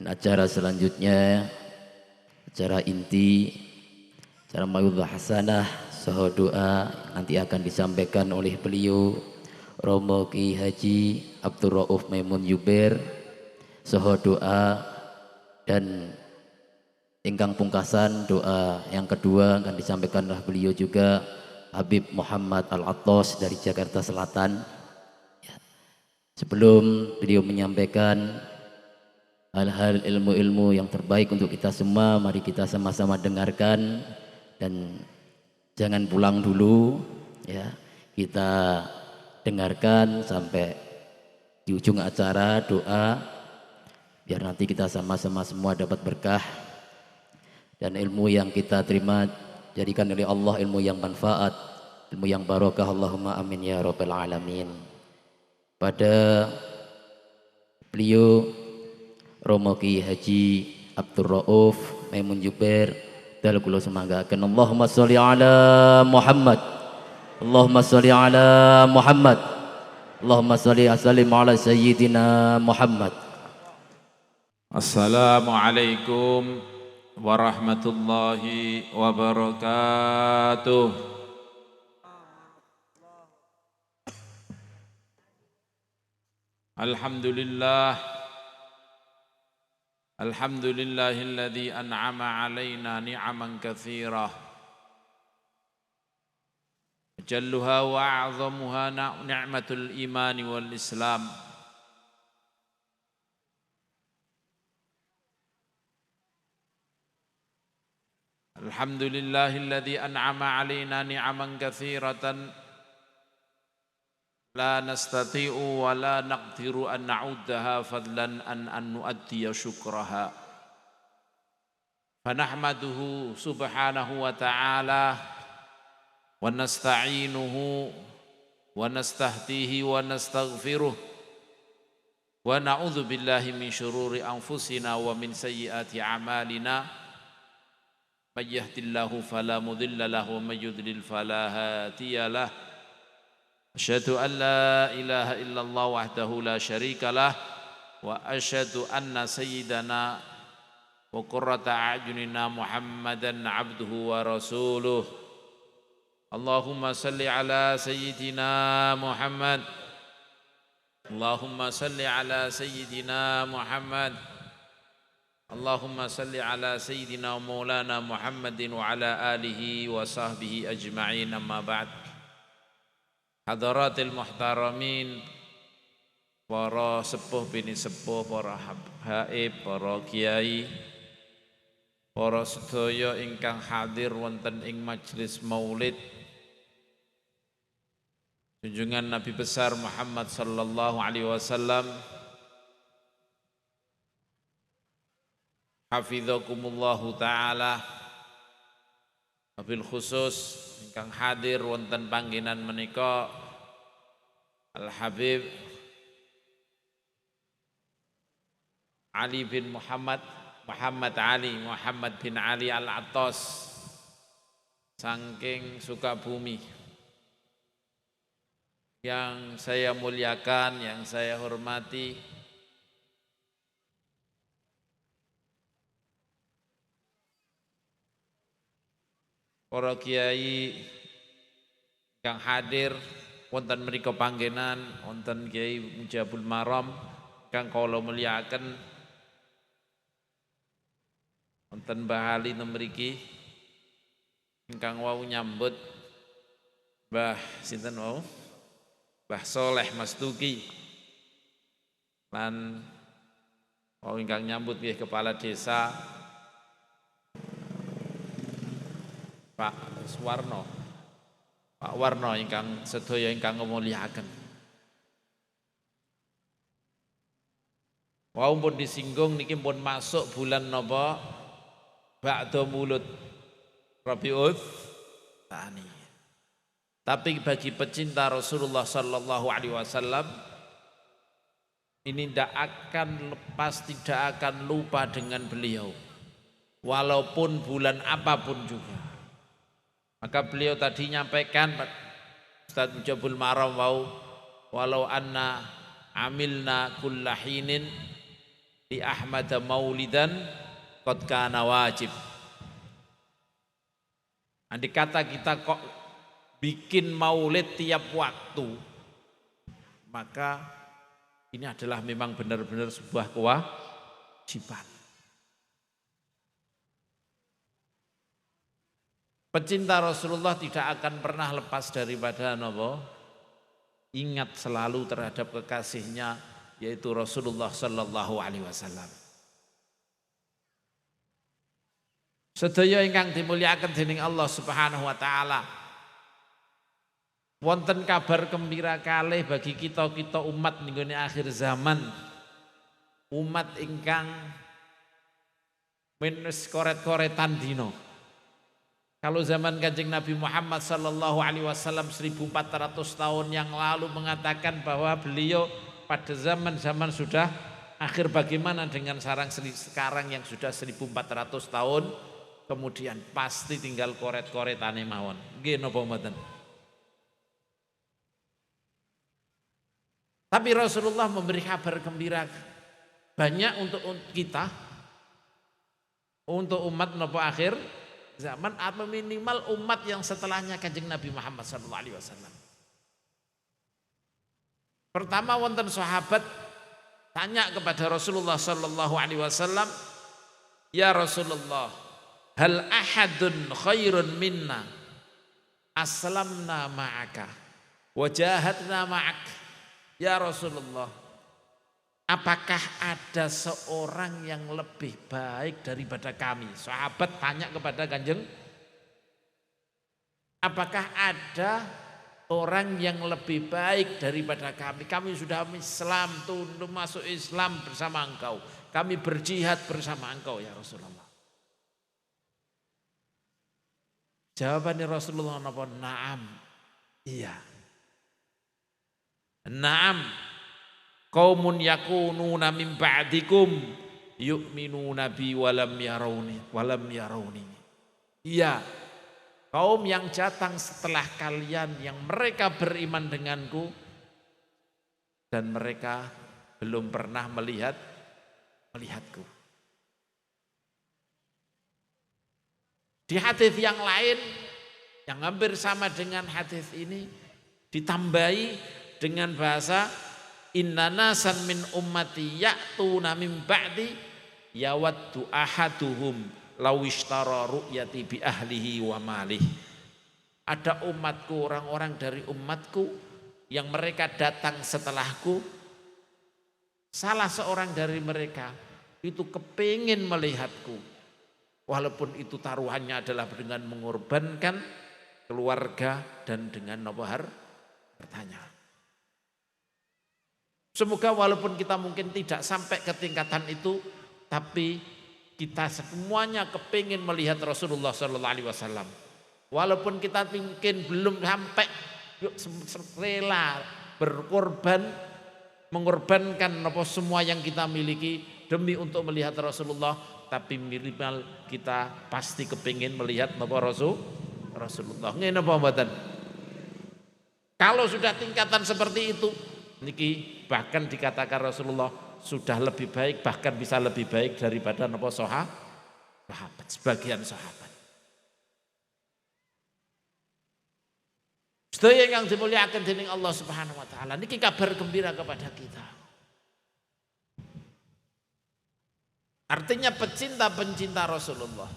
Dan acara selanjutnya, acara inti, acara mau'izah hasanah, saha doa nanti akan disampaikan oleh beliau Romo Ki Haji Abdul Rauf Maimun Yuber, saha doa, dan ingkang pungkasan doa yang kedua akan disampaikan oleh beliau juga Habib Muhammad Al-Attas dari Jakarta Selatan. Sebelum beliau menyampaikan hal-hal ilmu-ilmu yang terbaik untuk kita semua, mari kita sama-sama dengarkan dan jangan pulang dulu ya. Kita dengarkan sampai di ujung acara doa biar nanti kita sama-sama semua dapat berkah dan ilmu yang kita terima jadikan oleh Allah ilmu yang manfaat, ilmu yang barokah. Allahumma amin ya rabbal alamin. Pada beliau Romo Ki Haji Abdul Rauf Maimun Yuber dal kula semanggaken Allahumma sholli ala Muhammad, Allahumma sholli ala Muhammad, Allahumma sholli sallim ala sayyidina Muhammad. Assalamualaikum warahmatullahi wabarakatuh. Alhamdulillah, alhamdulillahilladzi an'ama alaina ni'aman katsirah jalluha wa a'zamuha ni'matul imani wal islam. Alhamdulillahilladzi an'ama alaina ni'aman katsiratan la nastati'u wa la naqdiru an na'uddaha fadlan an nu'addiya syukraha. Fanahmaduhu subhanahu wa ta'ala wa nasta'inuhu wa nastahdihi wa nastaghfiruh wa na'udzu billahi min syururi anfusina wa min sayyiati a'malina. May yahdihillahu fala mudilla lahu wa may yudlil fala hadiya lahu. Asyhadu an la ilaha illallah wahdahu la syarikalah wa asyhadu anna sayyidana wa qurrata a'yunina Muhammadan abduhu wa rasuluh. Allahumma salli ala sayyidina Muhammad, Allahumma salli ala sayyidina Muhammad, Allahumma salli ala sayyidina maulana Muhammadin wa ala alihi wa sahbihi ajma'in. Amma ba'd. Hadaratil muhtaramin, para sepuh bini sepuh, para habaib, para kiai, para sedaya ingkang hadir wonten ing majelis maulid junjungan Nabi besar Muhammad sallallahu alaihi wasallam. Hafizakumullahu taala. Wabil khusus ingkang hadir wonten panggenan menika Al Habib Ali bin Muhammad bin Ali Al-Attas saking Sukabumi, yang saya muliakan, yang saya hormati, para kiai yang hadir wonten mriku panggenan, wonten Kiai Mujabul Maram kang kula mulyakaken, wonten Mbah Ali mriki ingkang wau nyambut Mbah sinten wau, Mbah Soleh Mas Tuki, lan wau ingkang nyambut nggih kepala desa Pak Warno ingkang sedaya ingkang mulyakaken. Wau pun disinggung niki pun masuk bulan napa? Ba'da Maulud Rabiul Tsani. Tapi bagi pecinta Rasulullah sallallahu alaihi wasallam ini tidak akan lepas, tidak akan lupa dengan beliau walaupun bulan apapun juga. Maka beliau tadi nyampaikan, Ustaz Mujabul Maram, walau anna amilna kullahinin li Ahmad maulidan qad kana wajib. Andai kata kita kok bikin maulid tiap waktu, maka ini adalah memang benar-benar sebuah kewajiban. Pecinta Rasulullah tidak akan pernah lepas daripada napa? Ingat selalu terhadap kekasihnya, yaitu Rasulullah sallallahu alaihi wasallam. Sedaya ingkang dimulyakaken dening Allah Subhanahu wa taala. Wonten kabar gembira kalih bagi kita umat ning akhir zaman. Umat ingkang minus koret-koretan dino. Kalau zaman Kanjeng Nabi Muhammad sallallahu alaihi wasallam 1400 tahun yang lalu mengatakan bahwa beliau pada zaman-zaman sudah akhir, bagaimana dengan sekarang yang sudah 1400 tahun kemudian pasti tinggal koret-koretane mawon. Nggih napa mboten? Tapi Rasulullah memberi kabar gembira banyak untuk kita, untuk umat napa akhir zaman atau minimal umat yang setelahnya Kanjeng Nabi Muhammad sallallahu alaihi wasallam. Pertama wonten sahabat tanya kepada Rasulullah sallallahu alaihi wasallam, "Ya Rasulullah, hal ahadun khairun minna aslamna ma'aka wa jahadna ma'ak?" Ya Rasulullah, apakah ada seorang yang lebih baik daripada kami? Sahabat tanya kepada Kanjeng, apakah ada orang yang lebih baik daripada kami? Kami sudah Islam, tunduk masuk Islam bersama engkau. Kami berjihad bersama engkau ya Rasulullah. Jawabannya Rasulullah napa? Naam. Iya. Naam. Qaumun yakununa min ba'dikum yu'minuna bi walam yarawni. Iya. Kaum yang datang setelah kalian yang mereka beriman denganku dan mereka belum pernah melihatku. Di hadis yang lain yang hampir sama dengan hadis ini ditambahi dengan bahasa inna nasan min ummati ya'tuna min ba'di yawaddu ahaduhum law ishtara ru'yati bi ahlihi wa malih. Ada umatku, orang-orang dari umatku yang mereka datang setelahku, salah seorang dari mereka itu kepingin melihatku, walaupun itu taruhannya adalah dengan mengorbankan keluarga dan dengan hartanya. Semoga walaupun kita mungkin tidak sampai ke tingkatan itu, tapi kita semuanya kepingin melihat Rasulullah Sallallahu Alaihi Wasallam. Walaupun kita mungkin belum sampai rela berkorban, mengorbankan semua yang kita miliki demi untuk melihat Rasulullah, tapi minimal kita pasti kepingin melihat Rasulullah. Ngene apa mboten? Kalau sudah tingkatan seperti itu, niki bahkan dikatakan Rasulullah sudah lebih baik, bahkan bisa lebih baik daripada sahabat, sebagian sahabat. Sedaya yang dimuliakan dening Allah Subhanahu wa taala, niki kabar gembira kepada kita. Artinya pencinta Rasulullah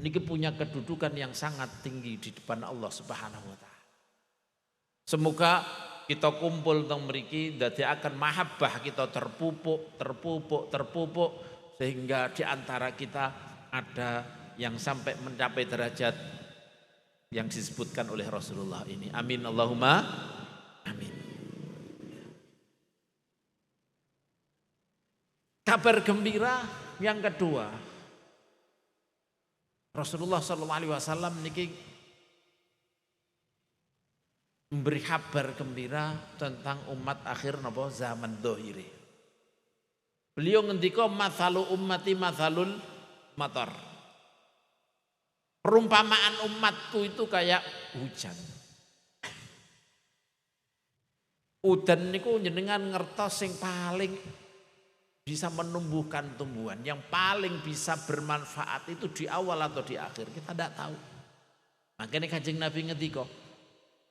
niki punya kedudukan yang sangat tinggi di depan Allah Subhanahu wa taala. Semoga kita kumpul teng mriki ndadekaken mahabbah kita terpupuk sehingga di antara kita ada yang sampai mencapai derajat yang disebutkan oleh Rasulullah ini. Amin Allahumma amin. Kabar gembira yang kedua, Rasulullah sallallahu alaihi wasallam niki memberi kabar gembira tentang umat akhir napa zaman dhahire. Beliau ngendika mathalu ummati mathalul matar. Perumpamaan umatku itu kayak hujan. Udan niku jenengan ngertos sing paling bisa menumbuhkan tumbuhan, yang paling bisa bermanfaat itu di awal atau di akhir, kita tidak tahu. Makanya Kanjeng Nabi ngendika,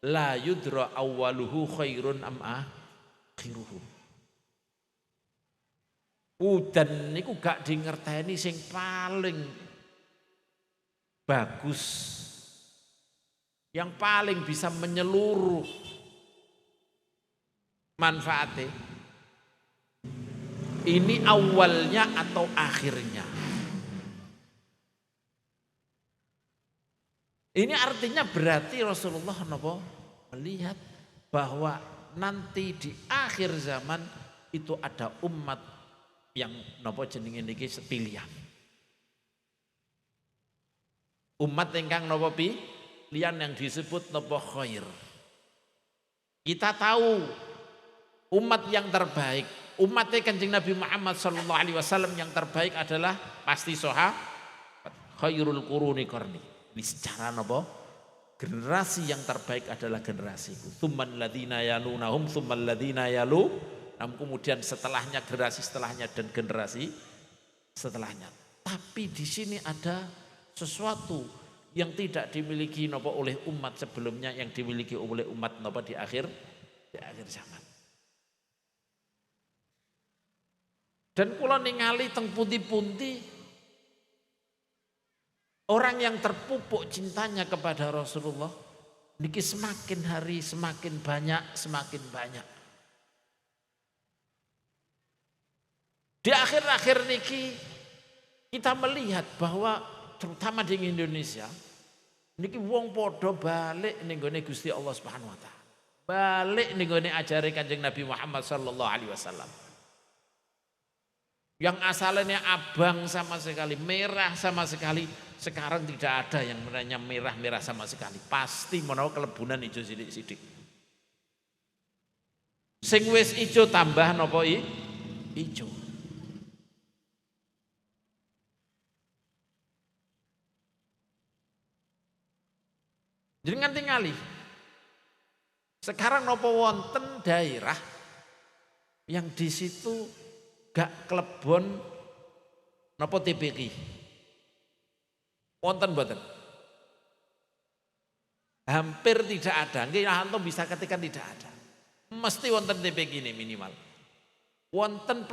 la yudra awwaluhu khairun am akhiruhu. Udan niku gak dingerteni sing paling bagus, yang paling bisa menyeluruh manfaatnya. Ini awalnya atau akhirnya. Ini artinya berarti Rasulullah melihat bahwa nanti di akhir zaman itu ada umat yang jenenge niki pilihan. Umat ingkang pilihan yang disebut khair. Kita tahu umat yang terbaik, umatnya Kanjeng Nabi Muhammad SAW yang terbaik adalah pasti khairul quruni qarni. Ini secara generasi yang terbaik adalah generasiku. Tsummal ladzina yalunahum tsummal ladzina kemudian setelahnya, generasi setelahnya, dan generasi setelahnya. Tapi di sini ada sesuatu yang tidak dimiliki oleh umat sebelumnya, yang dimiliki oleh umat di akhir zaman. Dan kula ningali teng pundi-pundi orang yang terpupuk cintanya kepada Rasulullah niki semakin hari semakin banyak. Di akhir-akhir niki kita melihat bahwa terutama di Indonesia niki wong podo balik ning gone Gusti Allah Subhanahu wa taala. Balik ning gone ajare Kanjeng Nabi Muhammad sallallahu alaihi wasallam. Yang asalnya abang sama sekali, merah sama sekali, sekarang tidak ada yang namanya merah-merah sama sekali. Pasti menawa kelebunan hijau sidik-sidik. Sing wis hijau tambah napa hijau. Jangan tingali. Sekarang napa wonten daerah yang di situ gak klebon napa TPQ. Wonten mboten? Hampir tidak ada. Nggih antum bisa katakan tidak ada. Mesti wonten TPQ ini minimal. Wonten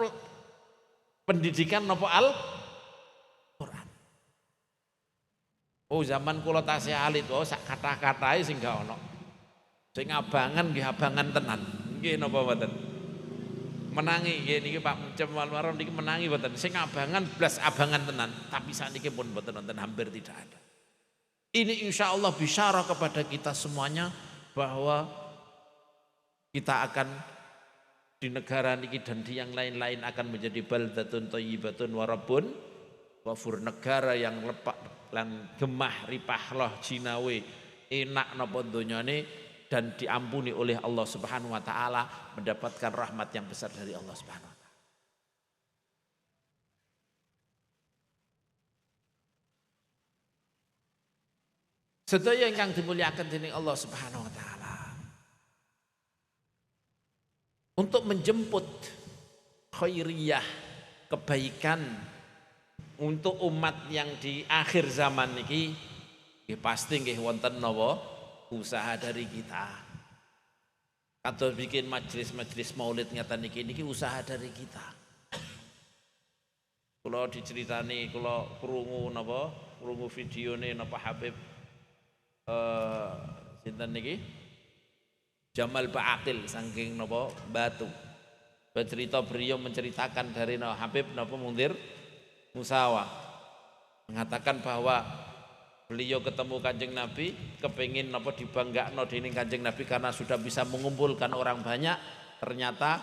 pendidikan napa Al-Qur'an. Oh zaman kula tasih alit sak kata-katae sing gak ono. Sing abangan nggih abangan tenan. Nggih napa mboten? Menangi niki Pak Mucem Walwaron niki menangi mboten sing abangan blas abangan tenan, tapi sakniki pun mboten wonten, hampir tidak ada. Ini insya Allah bisyarah kepada kita semuanya bahwa kita akan di negara niki dan di yang lain-lain akan menjadi baldatun thayyibatun wa rabbun ghafur, negara yang lepak lan gemah ripah jinawe enak napa donyane dan diampuni oleh Allah Subhanahu wa taala, mendapatkan rahmat yang besar dari Allah Subhanahu wa taala. Sedaya ingkang dimuliakan dening Allah Subhanahu wa taala. Untuk menjemput khairiyah, kebaikan untuk umat yang di akhir zaman niki pasti nggih wonten napa usaha dari kita. Atau bikin majelis-majelis maulid ngeten niki usaha dari kita. Kula diceritani, kula krungu videone napa Habib sinten niki? Jamal Ba'akil saking napa Batu. Bercerita beliau menceritakan dari Habib napa Munzir Musawa mengatakan bahwa beliau ketemu Kanjeng Nabi, kepengin napa dibanggakno dening Kanjeng Nabi karena sudah bisa mengumpulkan orang banyak. Ternyata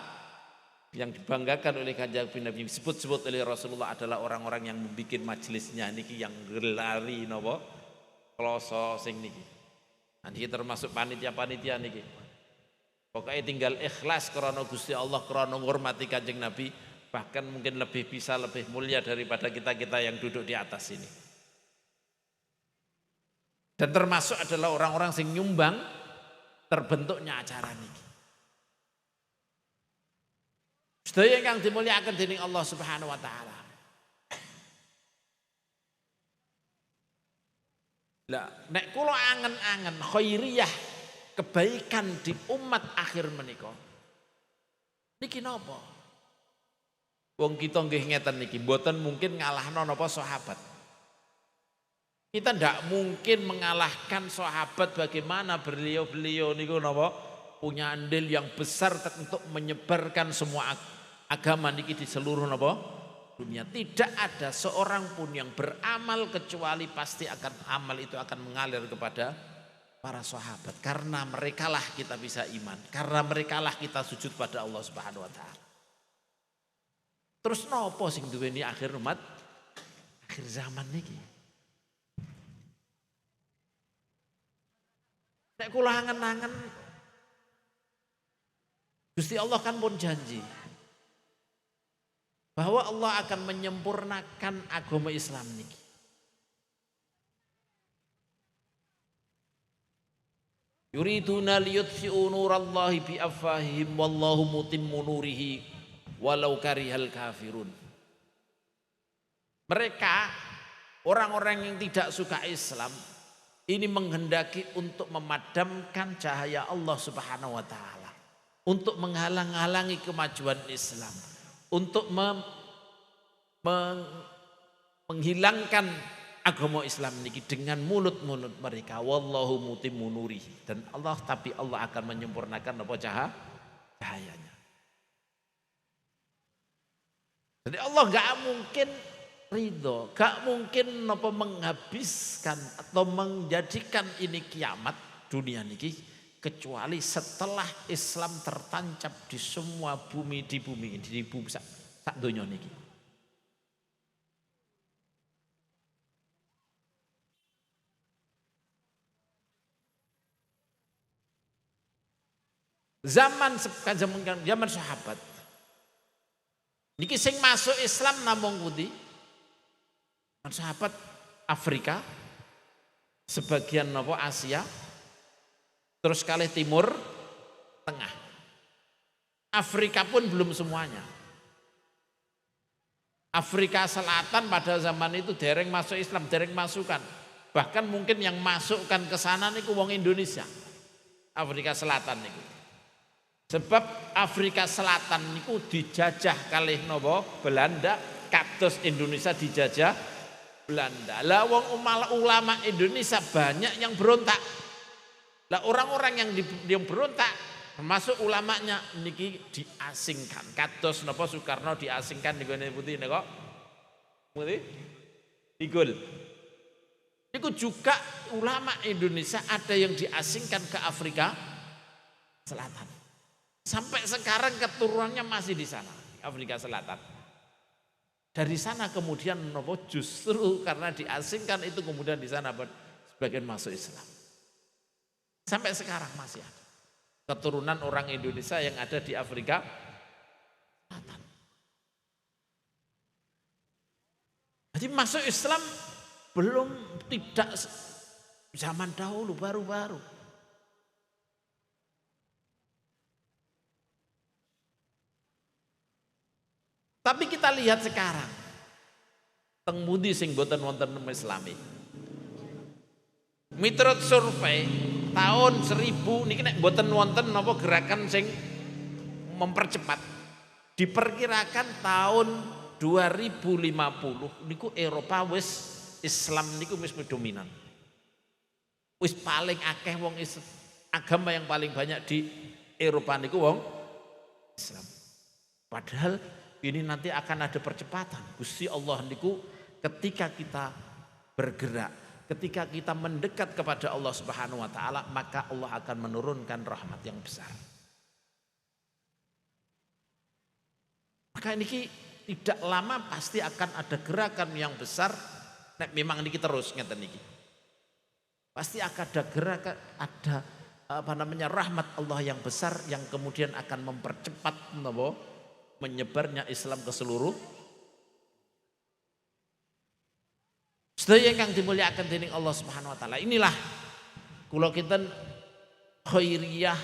yang dibanggakan oleh Kanjeng Nabi disebut-sebut oleh Rasulullah adalah orang-orang yang membuat majelisnya niki, yang gelari napa kloso sing niki. Niki termasuk panitia-panitia niki. Pokoknya tinggal ikhlas karena Gusti Allah, karena menghormati Kanjeng Nabi, bahkan mungkin lebih mulia daripada kita-kita yang duduk di atas ini. Dan termasuk adalah orang-orang sing nyumbang terbentuknya acara niki. Sedaya ingkang dimulyakaken dening Allah Subhanahu wa taala. Lah nek kula angen-angen khairiyah kebaikan di umat akhir menika. Niki napa? Wong kita nggih ngeten niki, mboten mungkin ngalahno napa sahabat. Kita ndak mungkin mengalahkan sahabat bagaimana beliau-beliau niku napa punya andil yang besar untuk menyebarkan semua agama niki di seluruh napa dunia. Tidak ada seorang pun yang beramal kecuali pasti akan amal itu akan mengalir kepada para sahabat. Karena merekalah kita bisa iman, karena merekalah kita sujud pada Allah Subhanahu wa taala. Terus nopo sing duweni akhir umat akhir zaman niki? Nek kula angen-angen Gusti Allah kan pun janji bahwa Allah akan menyempurnakan agama Islam niki. Yuriduna liyutfi'u nurallahi bi afwahihim wallahu mutimmu nurihi walau karihal kafirun. Mereka orang-orang yang tidak suka Islam ini menghendaki untuk memadamkan cahaya Allah Subhanahu wa taala, untuk menghalang-halangi kemajuan Islam, untuk menghilangkan agama Islam niki dengan mulut-mulut mereka. Wallahu mutimmu nurihi, dan tapi Allah akan menyempurnakan apa cahayanya. Jadi Allah gak mungkin ridho, gak mungkin apa menghabiskan atau menjadikan ini kiamat dunia niki kecuali setelah Islam tertancap di semua bumi di bumi sak donya niki. Zaman sahabat niki sing masuk Islam namung pundi? Sahabat Afrika, sebagian napa Asia, terus kalih Timur Tengah. Afrika pun belum semuanya. Afrika Selatan pada zaman itu dereng masuk Islam, dereng masukan. Bahkan mungkin yang masukkan ke sana niku wong Indonesia. Afrika Selatan niku. Sebab Afrika Selatan niku dijajah kalih napa Belanda, kados Indonesia dijajah Belanda. Lah wong ulama Indonesia banyak yang berontak. Lah orang-orang yang berontak termasuk ulamanya niki diasingkan. Kados napa Soekarno diasingkan niku putih nika. Putih. Digul. Niku juga ulama Indonesia ada yang diasingkan ke Afrika Selatan. Sampai sekarang keturunannya masih di sana, Afrika Selatan. Dari sana kemudian justru karena diasingkan itu kemudian di sana sebagian masuk Islam. Sampai sekarang masih ada keturunan orang Indonesia yang ada di Afrika Selatan. Jadi masuk Islam belum, tidak zaman dahulu, baru-baru. Tapi kita lihat sekarang, teng pundi sing boten wonten Islami. Miturut survei tahun 1000 niki nek boten wonten napa gerakan sing mempercepat. Diperkirakan tahun 2050 niku Eropa wis Islam niku wis dominan. Wis paling akeh wong agama yang paling banyak di Eropa niku wong Islam. Padahal ini nanti akan ada percepatan. Gusti Allah niku ketika kita bergerak, ketika kita mendekat kepada Allah Subhanahu wa taala, maka Allah akan menurunkan rahmat yang besar. Maka ini tidak lama pasti akan ada gerakan yang besar. Nek memang niki terus ngeten niki. Pasti akan ada gerakan, ada rahmat Allah yang besar yang kemudian akan mempercepat menyebarnya Islam ke seluruh. Sedaya ingkang dimulyakaken dening Allah Subhanahu wa taala. Inilah kula kinten khairiyah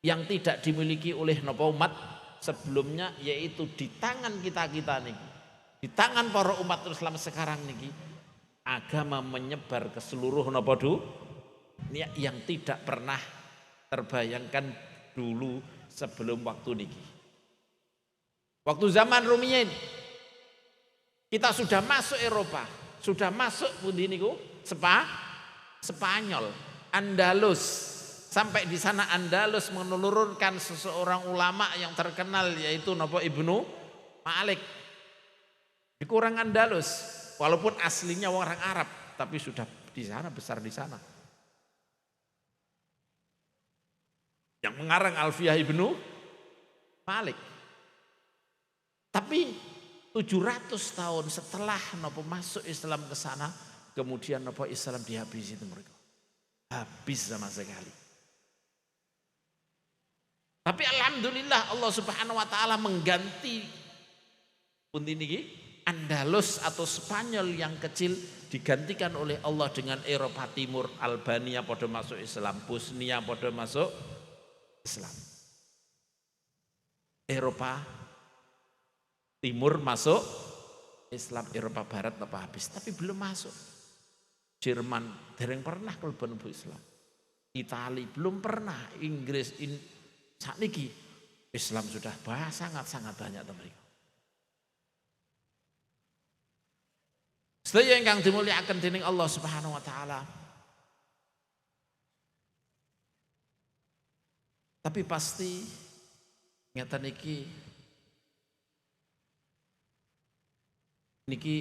yang tidak dimiliki oleh umat sebelumnya, yaitu di tangan kita nih, di tangan para umat Islam sekarang niki, agama menyebar ke seluruh napa yang tidak pernah terbayangkan dulu sebelum waktu niki. Waktu zaman Romawi kita sudah masuk Eropa, sudah masuk pundi niku Spanyol, Andalus. Sampai di sana Andalus menurunkan seseorang ulama yang terkenal, yaitu napa Ibnu Malik. Dikurang Andalus, walaupun aslinya orang Arab, tapi sudah di sana, besar di sana. Yang mengarang Alfiyah Ibnu Malik. Tapi 700 tahun setelah napa masuk Islam ke sana, kemudian napa Islam dihabisi itu mereka. Habis sama sekali. Tapi alhamdulillah Allah Subhanahu wa taala mengganti pundi niki Andalus atau Spanyol yang kecil digantikan oleh Allah dengan Eropa Timur, Albania pada masuk Islam, Bosnia pada masuk Islam. Eropa Timur masuk Islam, Eropa Barat apa habis, tapi belum masuk. Jerman dereng pernah kalebon Islam. Italia belum pernah, Inggris saat ini Islam sudah sangat banyak teman-teman. Sedaya ingkang dimulyakaken dening Allah Subhanahu wa taala. Tapi pasti ngeten niki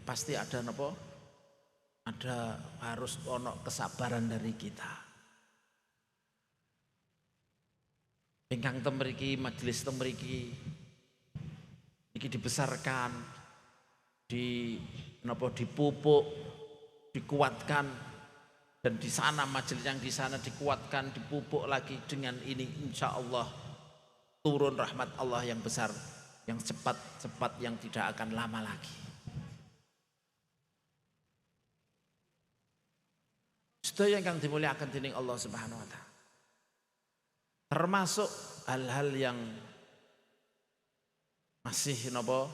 pasti ada napa? Ada harus ono kesabaran dari kita. Ingkang temriki majelis temriki iki dibesarkan, dipupuk, dikuatkan, dan di sana majelis yang di sana dikuatkan, dipupuk lagi dengan ini, insya Allah turun rahmat Allah yang besar, yang cepat yang tidak akan lama lagi. Sedaya ingkang dimulyakaken dening Allah Subhanahu wa taala. Termasuk hal-hal yang masih napa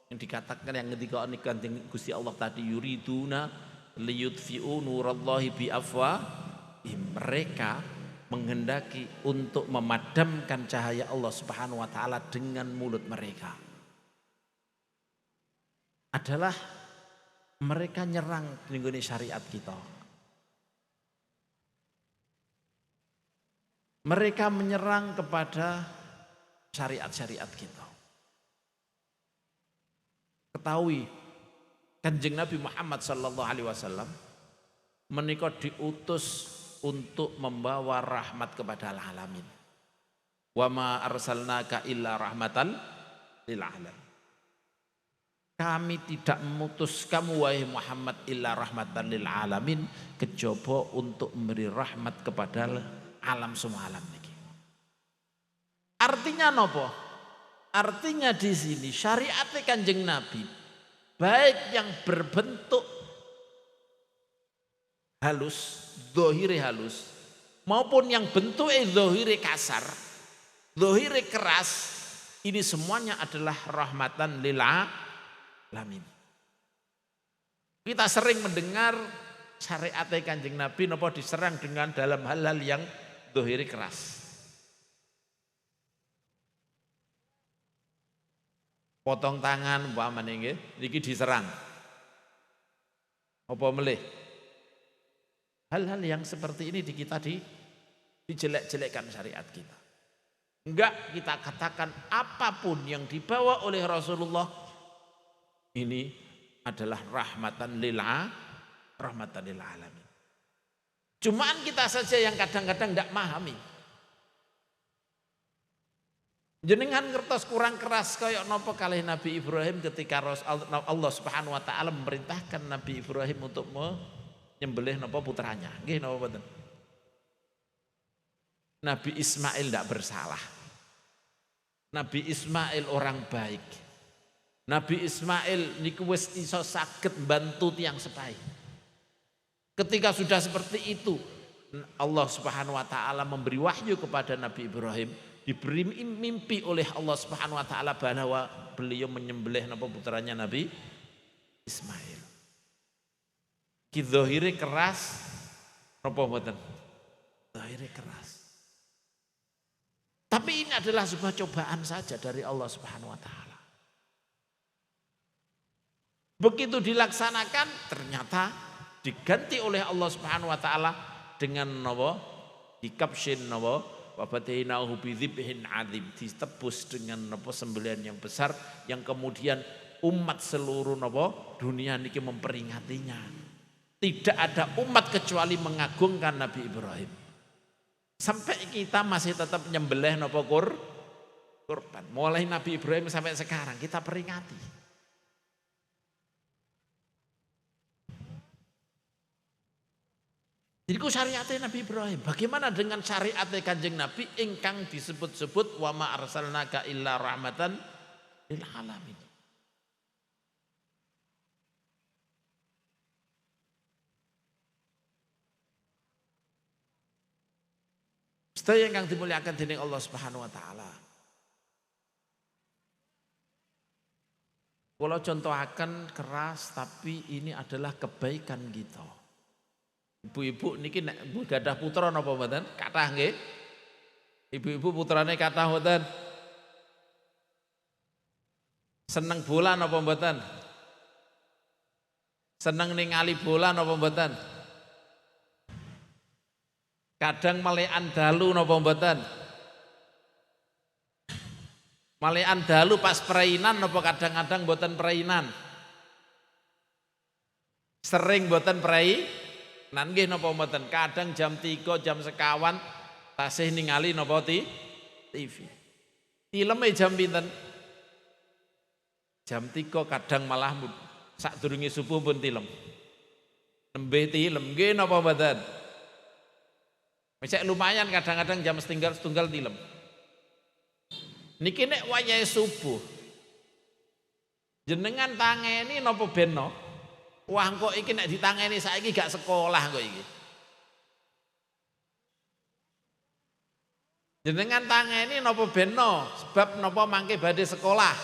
yang dikatakan yang ketika Kanjeng Gusti Allah tadi yuriduna liyutfi'u nurallahi bi afwahihim, mereka menghendaki untuk memadamkan cahaya Allah Subhanahu wa taala dengan mulut mereka. Adalah mereka nyerang dengan syariat kita. Mereka menyerang kepada syariat-syariat kita. Ketahui Kanjeng Nabi Muhammad sallallahu alaihi wasallam menika diutus untuk membawa rahmat kepada alamin. Wa ma arsalnaka illa rahmatan lil alamin. Kami tidak memutus kamu wahai Muhammad illa rahmatan lil alamin, kejaba untuk memberi rahmat kepada alam semua alam niki. Artinya nopo? Artinya di sini syariat Kanjeng Nabi baik yang berbentuk halus, zahire halus, maupun yang bentuknya zahire kasar, zahire keras, ini semuanya adalah rahmatan lil alamin. Kita sering mendengar syariat Kanjeng Nabi napa diserang dengan dalam hal-hal yang zahire keras. Potong tangan umpamane nggih niki diserang. Apa melih? Hal-hal yang seperti ini di kita dijelek-jelekkan syariat kita. Enggak, kita katakan apapun yang dibawa oleh Rasulullah ini adalah rahmatan lil alamin. Cuman kita saja yang kadang-kadang tidak memahami. Jenengan ngertos kurang keras kaya napa kalih Nabi Ibrahim ketika Allah Subhanahu wa taala memerintahkan Nabi Ibrahim untuk menyembelih napa putranya. Nggih napa mboten? Nabi Ismail tidak bersalah. Nabi Ismail orang baik. Nabi Ismail niku wis iso saged bantu tiyang sepahe. Ketika sudah seperti itu, Allah Subhanahu wa taala memberi wahyu kepada Nabi Ibrahim, diberi mimpi oleh Allah Subhanahu wa taala bahwa beliau menyembelih napa putranya Nabi Ismail. Ki zahire keras napa mboten? Zahire keras. Tapi ini adalah sebuah cobaan saja dari Allah Subhanahu wa taala. Begitu dilaksanakan ternyata diganti oleh Allah Subhanahu wa taala dengan napa? Dikapsin napa? Wa batainahu bidzibhin adzim, ditebus dengan napa sembelihan yang besar yang kemudian umat seluruh napa dunia niki memperingatinya. Tidak ada umat kecuali mengagungkan Nabi Ibrahim. Sampai kita masih tetap nyembelih napa kurban. Mulai Nabi Ibrahim sampai sekarang kita peringati. Jadi ku syariatnya Nabi Ibrahim. Bagaimana dengan syariatnya Kanjeng Nabi ingkang disebut-sebut wa ma arsalnaka illa rahmatan lil alamin. Sedaya yang dimuliakan dening Allah Subhanahu wa taala. Kalau contohaken keras tapi ini adalah kebaikan kita. Ibu-ibu niki nek gadah putra napa mboten? Kathah nggih. Ibu-ibu putrane kathah mboten? Seneng bola napa mboten? Seneng ningali bola napa mboten? Kadang melekan dalu napa mboten? Malekan dalu pas perainan napa kadang-kadang mboten perainan? Sering mboten nan nggih napa mboten? Kadang jam 3 jam sekawan tasih ningali napa TV. Filme jam pinten? Jam 3 kadang malah sadurunge subuh pun tilem. Nembe tilem nggih napa mboten? Mesek lumayan kadang-kadang jam setunggal tilem. Niki nek wayahe subuh. Jenengan tangeni napa benno? Wah kok iki nek ditangeni saiki gak sekolah kok iki. Jenengan tangeni napa benno? Sebab napa mangke badhe sekolah.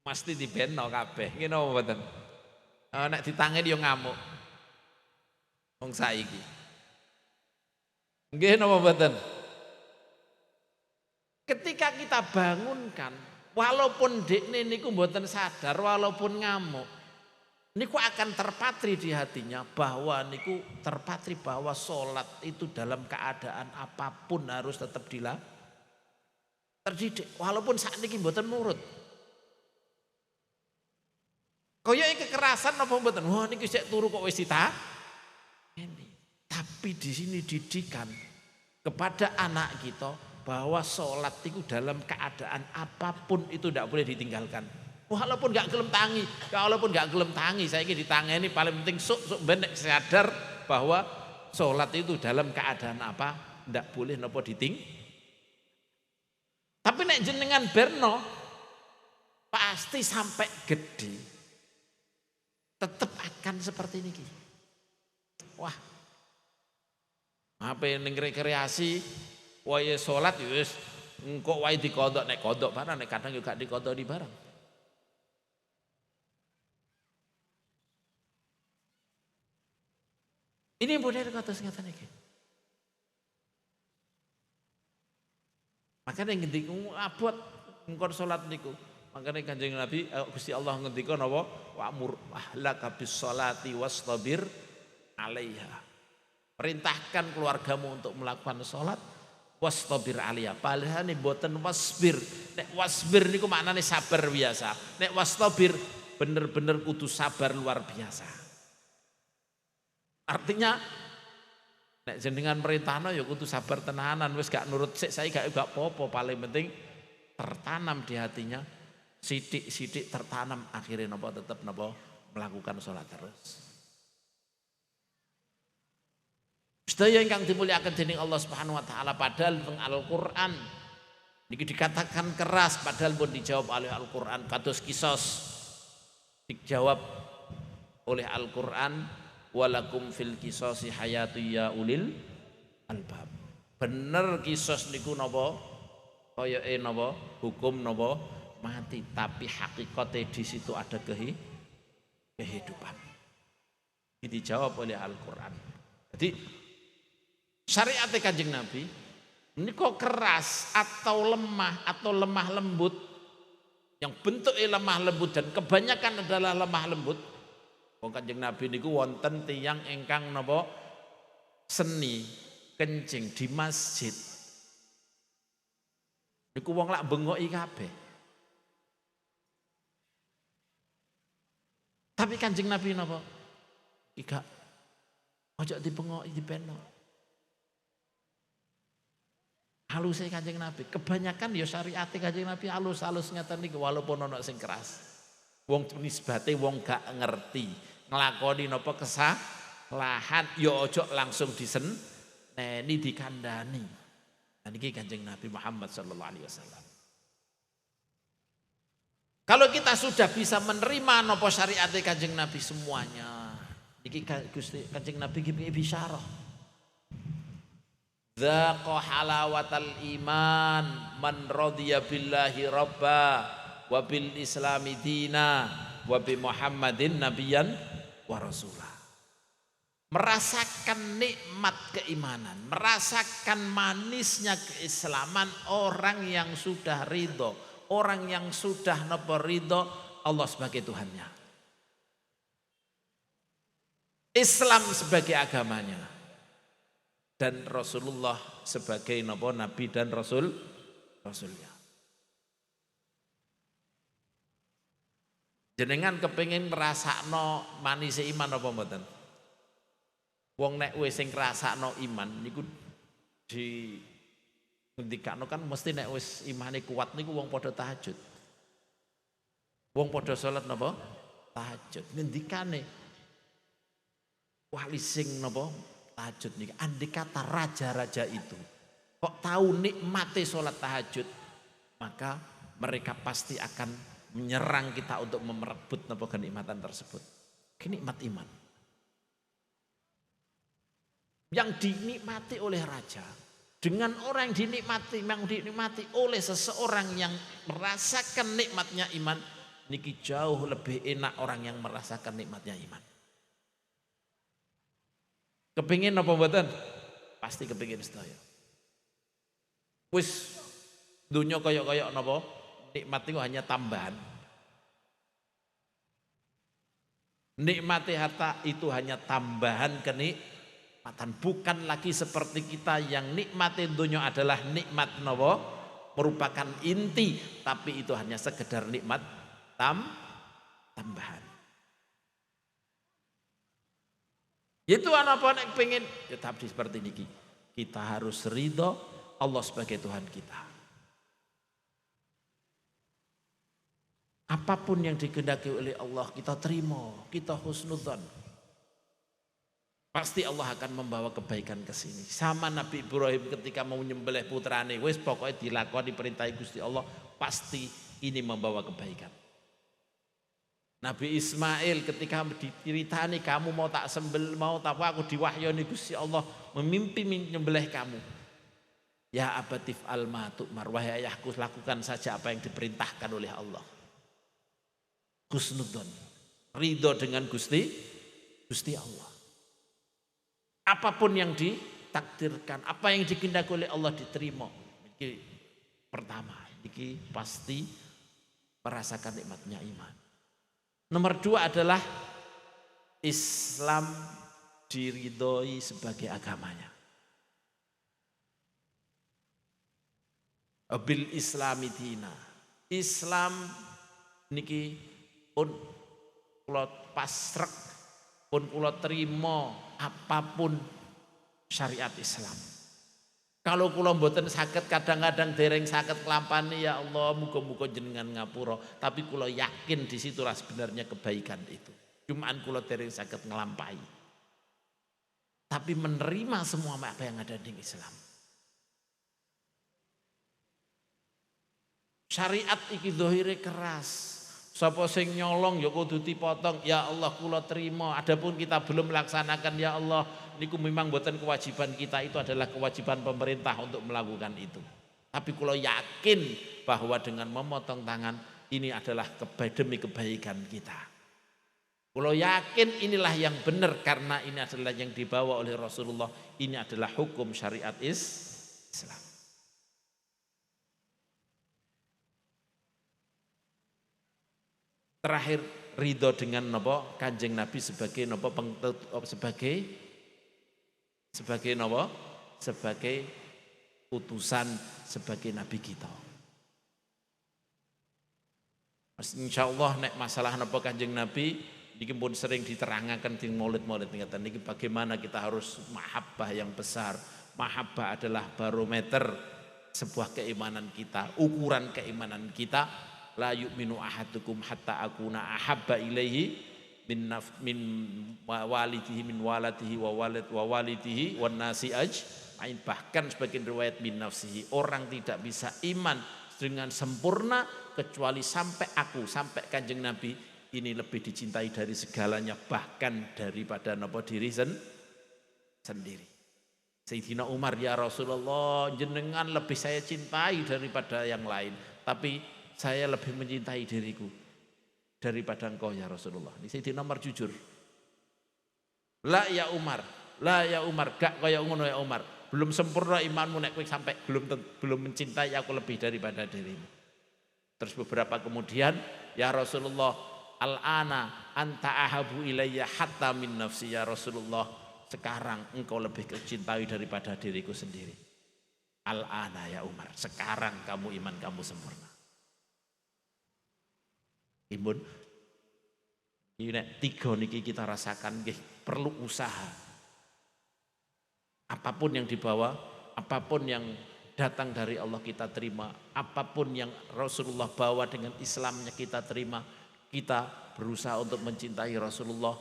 Mesti dibenno kabeh. Nggih napa mboten? Nek ditangeni yo ngamuk. Wong saiki. Nggih napa mboten? Ketika kita bangunkan, walaupun dekne niku mboten sadar, walaupun ngamuk, niku akan terpatri di hatinya bahwa niku terpatri bahwa sholat itu dalam keadaan apapun harus tetap terdidik, walaupun saat niki mboten nurut. Kaya kekerasan napa mboten? Wah niki sik turu kok wis ini. Tapi di sini didikan kepada anak kita bahwa sholat itu dalam keadaan apapun itu tidak boleh ditinggalkan. Walaupun gak gelem tangi, saya ini ditangani paling penting sok benek sadar bahwa sholat itu dalam keadaan apa, tidak boleh nopo Tapi nek jenengan berno pasti sampai gede tetap akan seperti ini. Wah, apa yang rekreasi, wae sholat wis engko wae dikodok nek kodok barang nek kadang juga dikodok di barang. Ini boleh kados ngaten iki. Makanya ngendika abot engkon salat niku. Makanya Kanjeng Nabi Gusti Allah ngendika napa wa'mur ahlaka bis sholati wastabir 'alaiha. Perintahkan keluargamu untuk melakukan salat wastabir 'alaiha. Padahal mboten wasbir. Nek wasbir niku maknane sabar biasa. Nek wastabir bener-bener kudu sabar luar biasa. Artinya nek jenengan perintahno ya kudu sabar tenanan, wis gak nurut sik saya gak apa-apa, paling penting tertanam di hatinya, sidik-sidik tertanam akhirnya napa tetap napa melakukan sholat terus. Sedaya ingkang dimulyakaken dening Allah Subhanahu wa taala, padahal teng Al-Qur'an niki dikatakan keras padahal pun dijawab oleh Al-Qur'an, kados kisos dijawab oleh Al-Qur'an. Walakum fil qisasi hayatu ya ulil albab. Bener kisos niku napa kaya napa hukum napa mati, tapi hakikatnya di situ ada kehidupan. Ini dijawab oleh Al-Qur'an. Jadi syariat Kanjeng Nabi ini kok keras atau lemah lembut, yang bentuknya lemah lembut dan kebanyakan adalah lemah lembut. Wong Kanjeng Nabi niku wonten tiyang ingkang napa seni kencing di masjid. Niku wong lak bengoki kabeh. Tapi Kanjeng Nabi napa? Iki ojo dibengoki dipenok. Halusnya Kanjeng Nabi. Kebanyakan ya syariat Kanjeng Nabi halus-halus ngeten niku walaupun ana sing keras. Wong nisbate wong gak ngerti, nglakoni napa kesalahan ya ojo langsung diseneni dikandani. Nah niki Kanjeng Nabi Muhammad sallallahu alaihi wasallam. Kalau kita sudah bisa menerima napa syariat Kanjeng Nabi semuanya, niki Gusti Kanjeng Nabi iki bisyarah. Dzaqa halawatal iman man radhiya billahi rabba wa bil islami dina wa bi Muhammadin nabiyyan wa rasulah. Merasakan nikmat keimanan, merasakan manisnya keislaman orang yang sudah ridho, orang yang sudah napa ridho Allah sebagai Tuhannya, Islam sebagai agamanya, dan Rasulullah sebagai nabi dan rasulnya. Jenengan kepengin ngrasakno manise iman apa mboten? Wong nek wis sing ngrasakno iman niku di ngendikano kan mesti nek wis imane kuat niku wong padha tahajud. Wong padha salat napa? Tahajud. Ngendikane wali sing napa? Tahajud nih, andai kata raja-raja itu kok tahu nikmati sholat tahajud, maka mereka pasti akan menyerang kita untuk merebut napa kenikmatan tersebut. Kenikmat iman yang dinikmati oleh raja dengan orang yang dinikmati oleh seseorang yang merasakan nikmatnya iman, niki jauh lebih enak orang yang merasakan nikmatnya iman. Kepingin apa mboten? Pasti kepingin sedaya. Wis dunya kaya-kaya napa? Nikmat itu hanya tambahan. Nikmati harta itu hanya tambahan kenikmatan, bukan lagi seperti kita yang nikmati dunya adalah nikmat napa? Merupakan inti, tapi itu hanya sekedar nikmat tambahan. Itu apa nek pengen tetap seperti ini. Kita harus ridho Allah sebagai Tuhan kita. Apapun yang dikehendaki oleh Allah kita terima, kita husnudzon. Pasti Allah akan membawa kebaikan ke sini. Sama Nabi Ibrahim ketika mau nyembelih putrane, wis pokoknya dilakoni perintah Gusti Allah, pasti ini membawa kebaikan. Nabi Ismail ketika diceritani kamu mau tak sembel, mau tak aku diwahyoni Gusti Allah memimpi menyembelih kamu. Ya abatif al-matu marwahai ayahku, lakukan saja apa yang diperintahkan oleh Allah. Husnudzon, ridho dengan Gusti Allah. Apapun yang ditakdirkan, apa yang dikehendaki oleh Allah diterima. Ini pertama, ini pasti merasakan nikmatnya iman. Nomor 2 adalah Islam diridhoi sebagai agamanya. Bil islami dina. Islam niki pun kula pasrek, pun kula terima apapun syariat Islam. Kalau kula mboten saged kadang-kadang dereng saged nglampani, ya Allah muga-muga jenengan ngapura, tapi kula yakin di situlah sebenarnya kebaikan itu. Cuman kula dereng saged nglampahi. Tapi menerima semua apa yang ada di Islam. Syariat iki zahire keras, Sapa sing nyolong ya kudu dipotong. Ya Allah kula terima. Adapun kita belum melaksanakan ya Allah niku memang mboten kewajiban kita, itu adalah kewajiban pemerintah untuk melakukan itu. Tapi kula yakin bahwa dengan memotong tangan ini adalah demi kebaikan kita. Kula yakin inilah yang benar karena ini adalah yang dibawa oleh Rasulullah. Ini adalah hukum syariat Islam. Terakhir ridho dengan napa Kanjeng Nabi sebagai napa sebagai napa sebagai utusan, sebagai nabi kita. Insyaallah nek masalah napa Kanjeng Nabi niki pun sering diterangkan di maulid-maulid ngeten niki bagaimana kita harus mahabbah yang besar. Mahabbah adalah barometer sebuah keimanan kita, ukuran keimanan kita. La yu'minu ahadukum hatta akuna ahabba ilaihi min walidihi min waladihi wa walidihi wan nasi ajmain. Bahkan sebagian riwayat min nafsihi, orang tidak bisa iman dengan sempurna kecuali sampai aku, sampai Kanjeng Nabi ini lebih dicintai dari segalanya, bahkan daripada napa diri sendiri. Sayyidina Umar, ya Rasulullah jenengan lebih saya cintai daripada yang lain, tapi saya lebih mencintai diriku daripada engkau ya Rasulullah. Ini Sayyidina Umar jujur. La ya Umar, gak kaya ngono ya Umar. Belum sempurna imanmu nek kowe sampai belum mencintai aku lebih daripada dirimu. Terus beberapa kemudian, ya Rasulullah, al-ana anta ahabu ilayya hatta min nafsi ya Rasulullah. Sekarang engkau lebih kecintai daripada diriku sendiri. Al-ana ya Umar, sekarang iman kamu sempurna. Imun, ini tiga niki kita rasakan perlu usaha. Apapun yang dibawa, apapun yang datang dari Allah kita terima, apapun yang Rasulullah bawa dengan Islamnya kita terima. Kita berusaha untuk mencintai Rasulullah,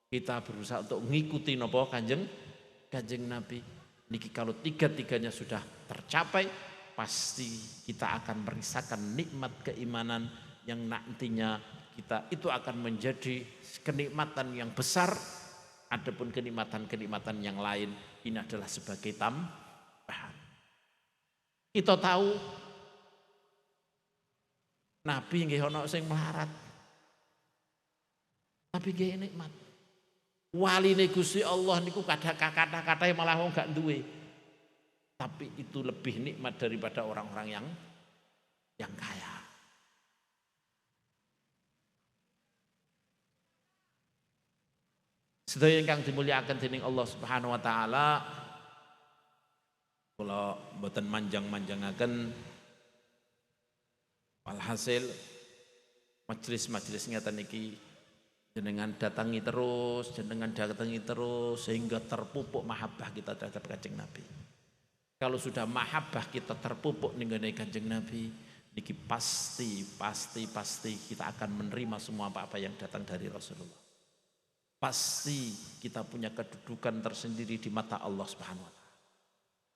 kita berusaha untuk mengikuti napa Kanjeng Nabi. Niki kalau tiga-tiganya sudah tercapai, pasti kita akan merasakan nikmat keimanan yang nantinya kita itu akan menjadi kenikmatan yang besar. Adapun kenikmatan-kenikmatan yang lain ini adalah sebagai tambahan. Kita tahu Nabi nggih ana sing melarat, tapi nggih nikmat. Waline Gusti Allah niku kata-kata malah wong gak duwe. Tapi itu lebih nikmat daripada orang-orang yang kaya. Sedaya ingkang dimulyakaken dening Allah Subhanahu wa taala, kula mboten manjang-manjangaken, walhasil majelis-majelis ngeten iki jenengan datangi terus sehingga terpupuk mahabbah kita terhadap Kanjeng Nabi. Kalau sudah mahabbah kita terpupuk ning gone Kanjeng Nabi, niki pasti kita akan menerima semua apa-apa yang datang dari Rasulullah. Pasti kita punya kedudukan tersendiri di mata Allah Subhanahu wa taala.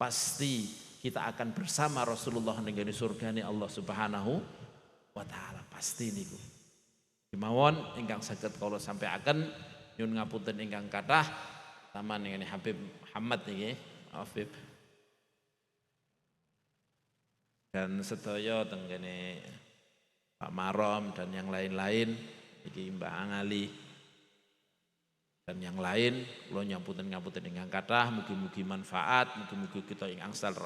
Pasti kita akan bersama Rasulullah ning surgane Allah Subhanahu wa taala. Pasti niku. Kemawon ingkang saged kula sampaiaken nyuwun ngapunten ingkang kathah, pertama ning Habib Muhammad niki, Habib. Dan sedaya teng kene Pak Marom dan yang lain-lain, iki Mbak Angali dan yang lain, kula nyampunten ingkang kathah, mugi-mugi manfaat, mugi-mugi kita ing angsal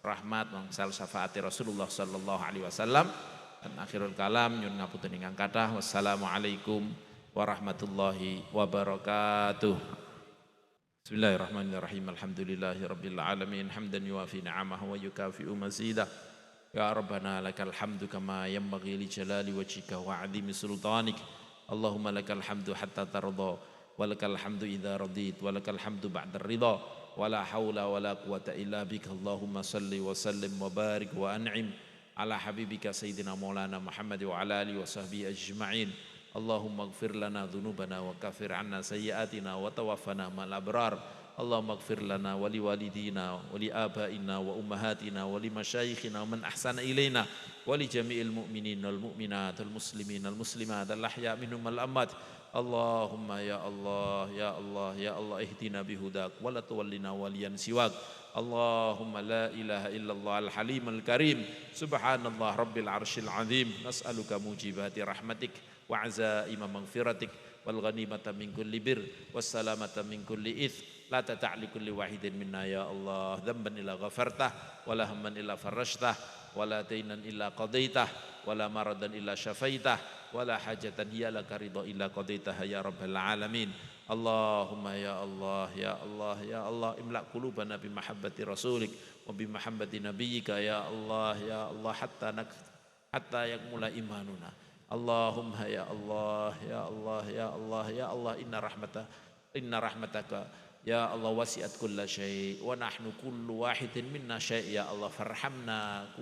rahmat, angsal syafaati Rasulullah sallallahu alaihi wasallam. Dan akhirul kalam nyuwun ngapunten ingkang kathah. Wassalamualaikum warahmatullahi wabarakatuh. Bismillahirrahmanirrahim. Alhamdulillahirabbil alamin, hamdan yuwafi ni'amahu wa yukafi'u mazidah. Ya Rabbana lakal hamdu kama yanbaghi li jalali wajhika wa 'azimi sultanik. Allahumma lakal hamdu hatta tardha. Walakal hamdu idza radit, walakal hamdu ba'da ridha, wala haula wala quwata illa bika. Allahumma salli wa sallim wa barik wa an'im ala habibika sayyidina maulana Muhammad wa ala alihi wa sahbihi ajma'in. Allahumma ighfir lana dhunubana wa kafir 'anna sayyi'atina wa tawaffana ma'al abrar. Allahumma ighfir lana wa liwalidina wa li abaina wa ummahatina wa li masyayikhina wa man ahsana ilaina wa li jami'il mu'minin wal mu'minat wal muslimin wal muslimat al ahya minhum wal amwat. Allahumma ya Allah ya Allah ya Allah ihdina bihudak wa la tuwallina waliyan siwak. Allahumma la ilaha illallah al halim al karim subhanallah rabbil arshil azim nas'aluka mujibati rahmatik wa azaima maghfiratik wal ghanimata min kulli bir was salamata min kulli its. La tata'li kulli wahidin minna ya Allah dhanban illa ghafartah wa la hamman illa farajtah wa la daynan illa qadaitah wa la maradan illa syafaitah wa la hajatan hiya laka ridha illa qadaitah ya rabbal alamin. Allahumma ya Allah ya Allah ya Allah imla qulubana bi mahabbati rasulik wa bi mahabbati nabiyyika ya Allah hatta yakmula imanuna. Allahumma ya Allah ya Allah ya Allah ya Allah inna rahmataka ya Allah wasi'at kulla syai' wa nahnu kullu wahidin minna syai' ya Allah farhamna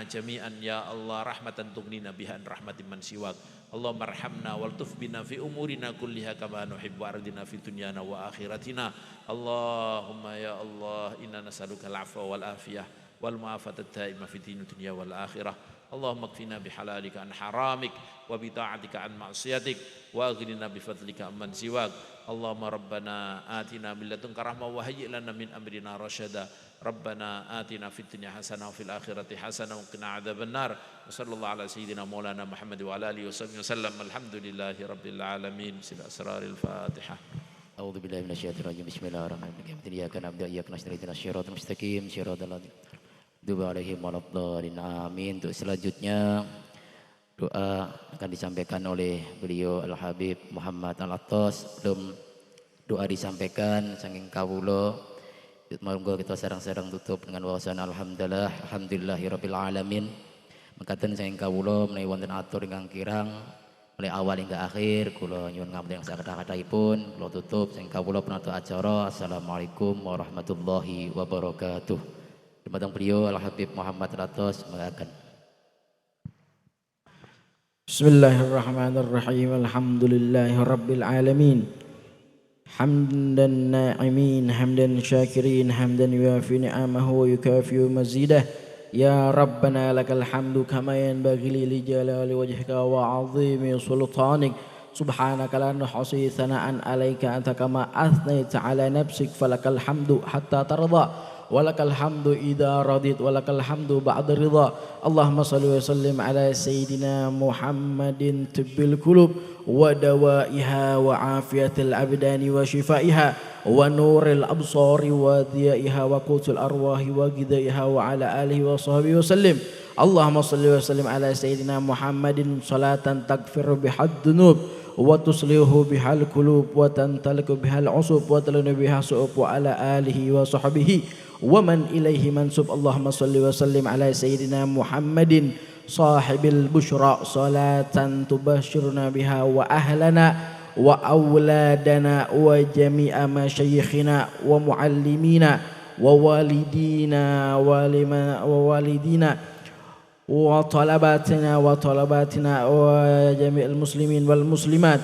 jami'an ya Allah rahmatan tughnina biha an rahmatin man siwak. Allahumma arhamna wal tuf bina fi umurina kulliha kama nuhibbu ardina fi dunyana wa akhiratina. Allahumma ya Allah inna nas'aluka al-'afwa wal afiyah wal mu'afata ad-da'imah fi dunya wal akhirah. Allahumma kfina bihalalika an haramik wa bi ta'atika an ma'siyatik wa aghnina bi fadlika amman siwak. Allahumma rabbana atina min ladunka rahmah wa hayyi' lana min amrina rasyada. Rabbana atina fid dunya hasanah wa fil akhirati hasanah wa qina adzabannar. Wa sallallahu ala sayyidina maulana Muhammad wa ala alihi wasallam. Alhamdulillahi rabbil alamin. Sil asraril Fatihah. A'udzu billahi minasyaitonir rajim. Bismillahirrahmanirrahim. Iyyaka na'budu wa iyyaka nasta'in. Ihdinas siratal mustaqim. Siratal ladzina an'amta 'alaihim waladdallin. Amin. Untuk selanjutnya doa akan disampaikan oleh beliau Al-Habib Muhammad Al-Attas. Belum doa disampaikan saking kawula, monggo kita sareng-sareng tutup dengan wawasan alhamdulillahirabbil alamin. Mekaten saking kawula menawi wonten atur ingkang kirang mulai awal hingga akhir kula nyuwun ngapunten sakatha-kathahipun. Kula tutup saking kawula penutup acara. Assalamualaikum warahmatullahi wabarakatuh. Dumateng beliau Al-Habib Muhammad Al-Attas mengatakan Bismillahirrahmanirrahim. Alhamdulillahirabbil alamin. Hamdan na'imin, hamdan syakirin, hamdan yuafi ni'amahu wa yukafi'u mazidah. Ya Rabbana lakal hamdu kama yanbaghi li jalali wajhika wa 'azimi sultanik. Subhanaka la nuhsi thana'an 'alaika anta kama athnayta 'ala nafsik falakal hamdu hatta tarda. Walakal hamdu idza radit walakal hamdu ba'da ridha. Allahumma shalli wa sallim ala sayyidina Muhammadin tibbil qulub wa dawaiha wa afiyatil abdani wa shifaiha wa nuril absari wa dhiyaiha wa qutul arwahi wa ghidaiha wa ala alihi wa sahbihi wa sallim. Allahumma shalli wa sallim ala sayyidina Muhammadin salatan takfiru bihad dunub wa tuslihu bihal qulub wa tantaliku bihal usub wa talunu biha su'ub wa ala alihi wa sahbihi wa man ilaihi mansub. Allahumma salli wa sallim ala sayyidina Muhammadin sahibil bushra salatan tubashiruna biha wa ahlana wa awladana wa jami'a masyayikhina wa muallimina wa walidina wa walidina wa talabatina wa jami'il muslimin wal muslimat.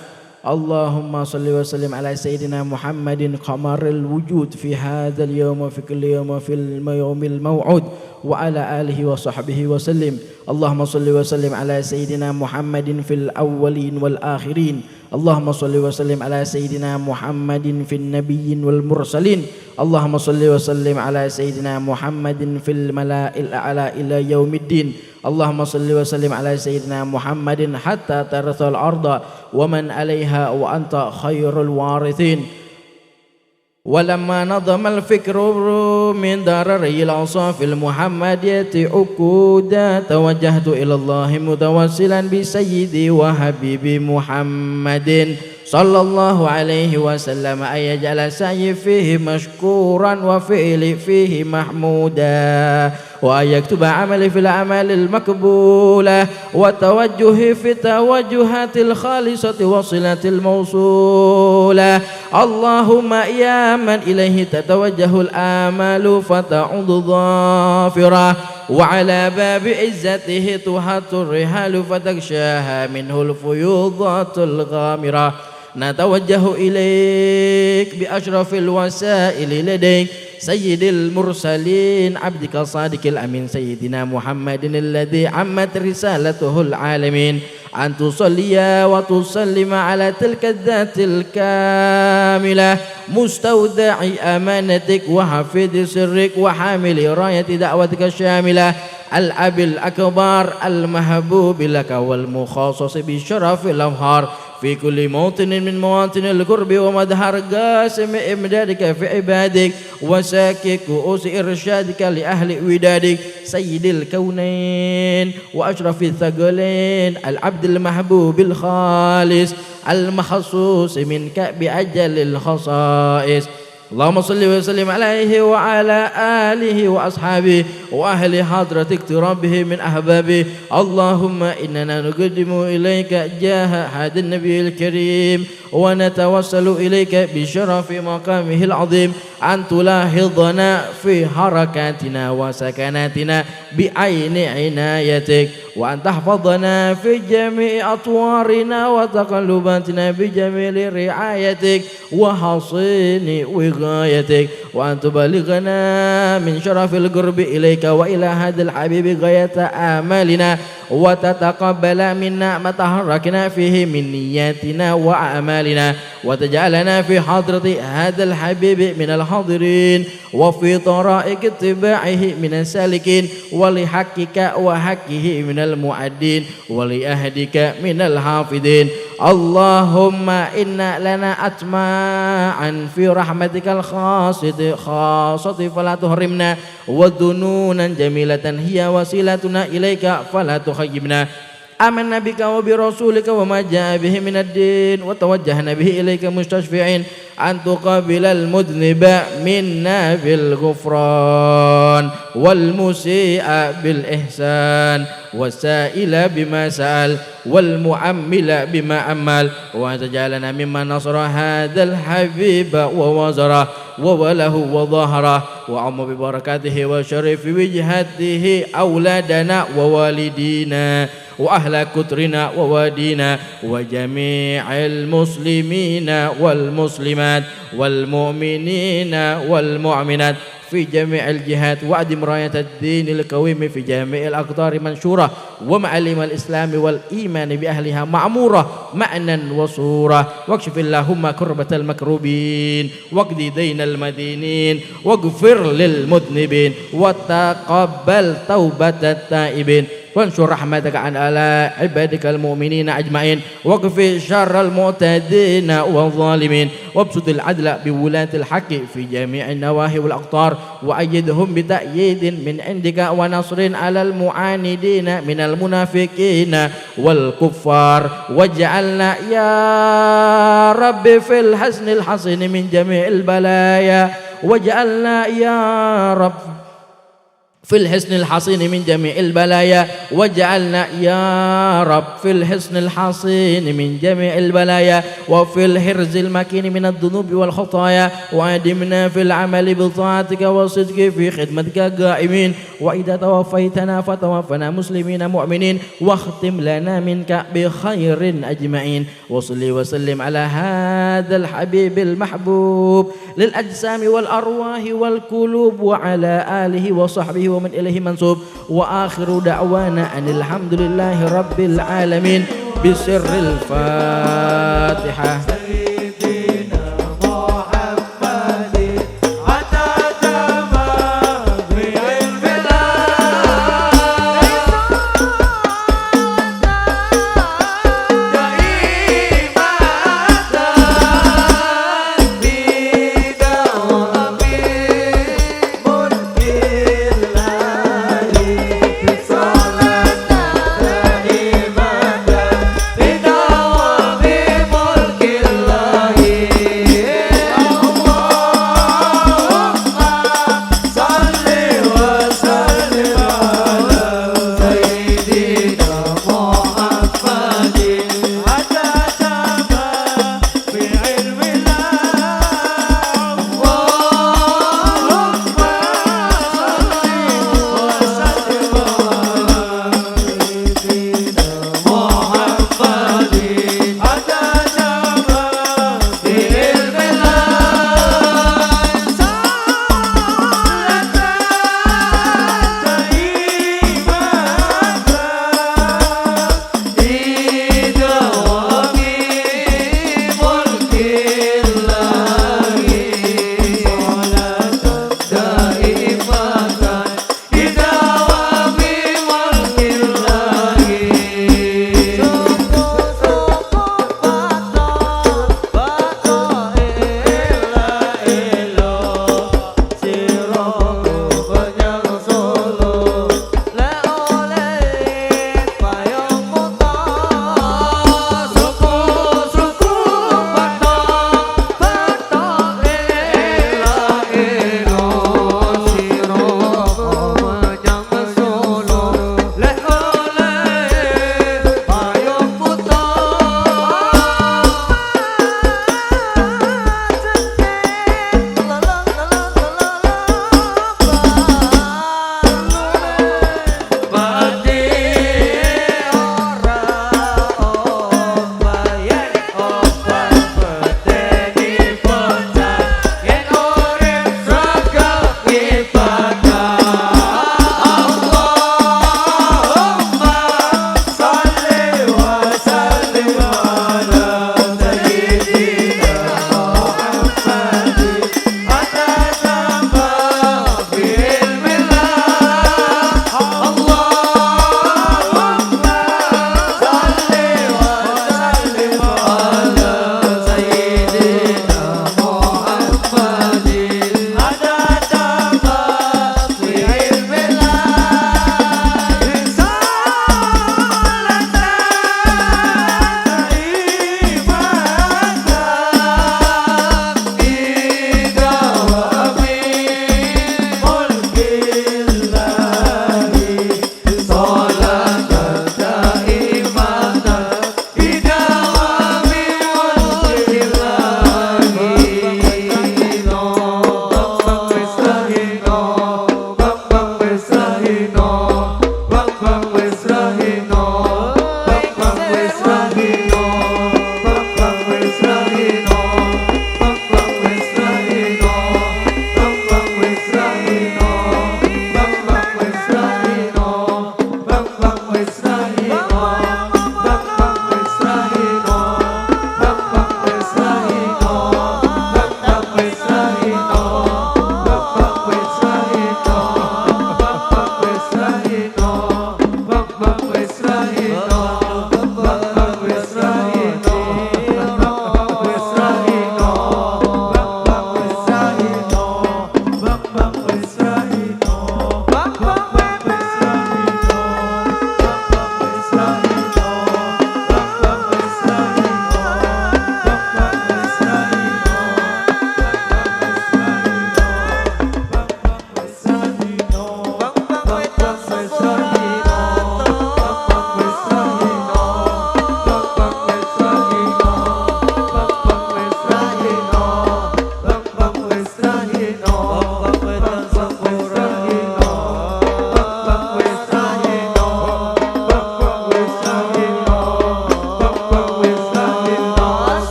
Allahumma salli wa sallim ala sayyidina Muhammadin qamaril wujud fi hadzal yawm wa fi kulli yawm wa fil yawmil maw'ud wa ala alihi wa sahbihi wa sallim. Allahumma salli wa sallim ala sayyidina Muhammadin fil awwalin wal akhirin. Allahumma salli wa sallim ala sayyidina Muhammadin fil nabiyyin wal mursalin. Allahumma salli wa sallim ala sayyidina Muhammadin fil mala'il a'la ila yaumiddin. Allahumma salli wa sallim ala sayyidina Muhammadin hatta tarthal arda wa man 'alaiha wa anta khairul warithin. Walamma nadama al-fikru min dararil asafil muhammadiyati uquda tawajjahtu ila Allah mutawassilan bi sayyidi wa habibi Muhammadin sallallahu alaihi wasallam ayaj'ala sayyi fihi mashkuran wa fi'li fihi mahmuda wa yaktuba amali fil amalil makbulah wa tawajjuhi fi tawajjuhatil khalisati wa silatil mawsulah. Allahumma ya man ilaihi tatawajjahul amalu fata'udu dhafirah wa ala babi izzatihi tuhatur rihalu fatakshaha minhul fuyudatul ghamirah. نتوجه إليك بأشرف الوسائل لديك سيد المرسلين عبدك الصادق الأمين سيدنا محمد الذي عمت رسالته العالمين أن تصلي وتسلم على تلك الذات الكاملة مستودع أمانتك وحفيظ سرك وحامل راية دعوتك الشاملة الأب الأكبر المحبوب لك والمخصص بشرف الأمهار في كل موطن من مواطن القرب ومظهر قاسم إمدادك في عبادك وساكك كؤوس إرشادك لأهل ودادك سيد الكونين وأشرف الثقلين العبد المحبوب الخالص المخصوص منك بأجل الخصائص اللهم صل وسلم عليه وعلى آله وأصحابه وأهل حضرة اقترابه من أحبابه اللهم إننا نقدم إليك جاه هذا النبي الكريم ونتوسل إليك بشرف مقامه العظيم أن تلاحظنا في حركاتنا وسكناتنا بعين عنايتك وأن تحفظنا في جميع أطوارنا وتقلباتنا بجميل رعايتك وحصين وغايتك وأن تبلغنا من شرف القرب إليك وإلى هذا الحبيب غاية آمالنا وتتقبل منا ما تحركنا فيه من نياتنا وأعمالنا وتجعلنا في حضرة هذا الحبيب من الحاضرين وفي طرائق اتباعه من السالكين ولحقك وحقه من المؤدين ولأهدك من الحافظين اللهم إن لنا أطماعا في رحمتك الخاصة فلا تحرمنا وذنونا جميلة هي وسيلتنا إليك فلا تخيبنا آمنا بك وبرسولك وما جاء به من الدين وتوجهنا به إليك مستشفعين أن تقابل المذنب منا بالغفران والمسيء بالإحسان والسائل بما سأل والمعمل بما أمل وأن تجعلنا ممن نصر هذا الحبيب ووزره ووله وظهره وعم ببركاته وشرف وجهته أولادنا ووالدينا وأهل كترنا ووادينا وجميع المسلمين والمسلمات والمؤمنين والمؤمنات في جميع الجهات وأدم راية الدين القويم في جميع الأقطار منشورة ومعالم الإسلام والإيمان بأهلها معمورة معنى وصورة واكشف اللهم كربة المكروبين واقضي دين المدينين واغفر للمذنبين وتقبل توبة التائبين وانشر رحمتك عن على عبادك المؤمنين أجمعين واكف شر المعتدين والظالمين وابسط العدل بولاة الحق في جميع النواحي والأقطار وأيدهم بتأييد من عندك ونصر على المعاندين من المنافقين والكفار واجعلنا يا رب في الحسن الحصين من جميع البلايا واجعلنا يا رب في الحسن الحصين من جميع البلايا واجعلنا يا رب في الحسن الحصين من جميع البلايا وفي الحرز المكين من الذنوب والخطايا وأدمنا في العمل بطاعتك والصدق في خدمتك قائمين وإذا توفيتنا فتوفنا مسلمين مؤمنين واختم لنا منك بخير أجمعين وصلي وسلم على هذا الحبيب المحبوب للأجسام والأرواح والقلوب وعلى آله وصحبه ومن إليه منسوب وآخر دعوانا أن الحمد لله رب العالمين بسر الفاتحة. Allah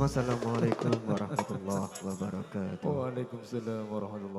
Wassalamualaikum warahmatullahi wabarakatuh. Waalaikumsalam warahmatullahi